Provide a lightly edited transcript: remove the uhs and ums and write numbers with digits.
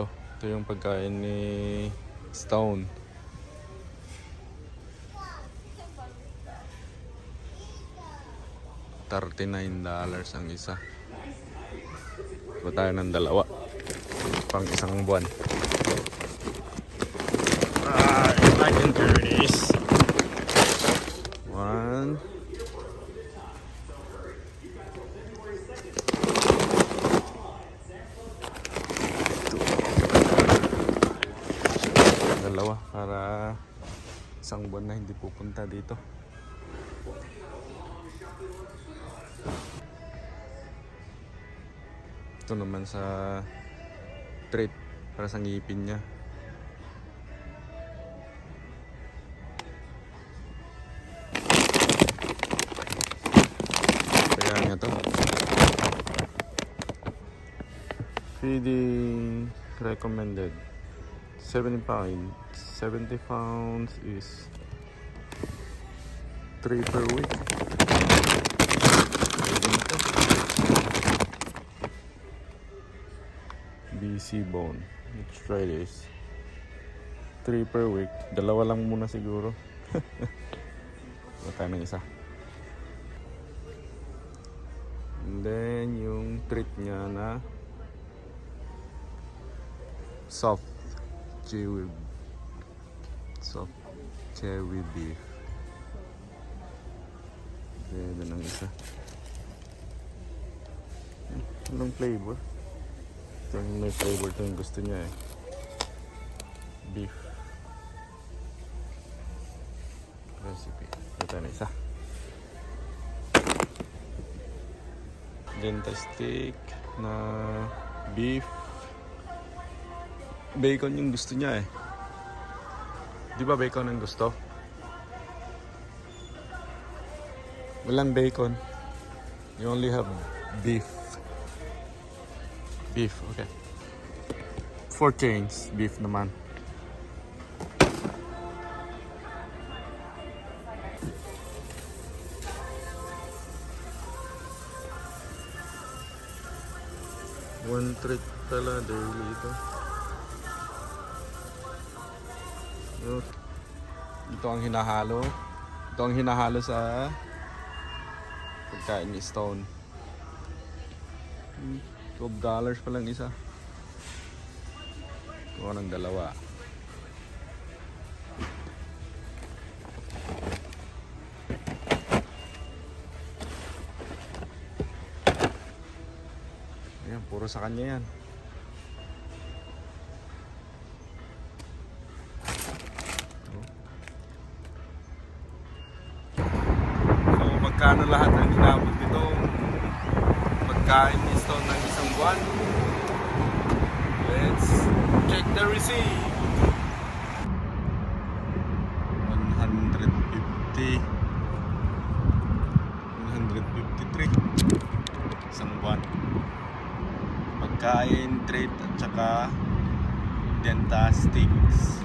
Ito yung pagkain ni Stone. $39 ang isa. Ito tayo ng dalawa. Pang isang buwan. I can do this. One. Dalawa para isang buwan na hindi pupunta dito. Ito naman sa treat para sa ngipin niya. Kaya nga to. Feeding recommended 70 pounds is 3 per week. BC bone. Let's try this. 3 per week. Dalawa lang muna siguro. Wala ng isa. And then yung treat niya na soft chewy beef. Then ang isa. Anong flavor? Ito yung may flavor, ito yung gusto niya eh. Beef recipe. Ito na isa. Denta steak na beef. Bacon yung gusto niya eh. Di ba bacon ang gusto? Walang bacon. You only have beef. Beef, okay. 4 chains, beef naman. One treat pala daily ito. Ito ang hinahalo. Ito ang hinahalo sa pagkain ni Stone. $12 pa lang isa. Kuha ng dalawa. Ayan, puro sa kanya yan. So magkano lahat ang ginamit nitong pagkain ni Stone ng isang buwan? Let's check the receipt. 153 isang buwan. Pagkain, treat at saka denta sticks.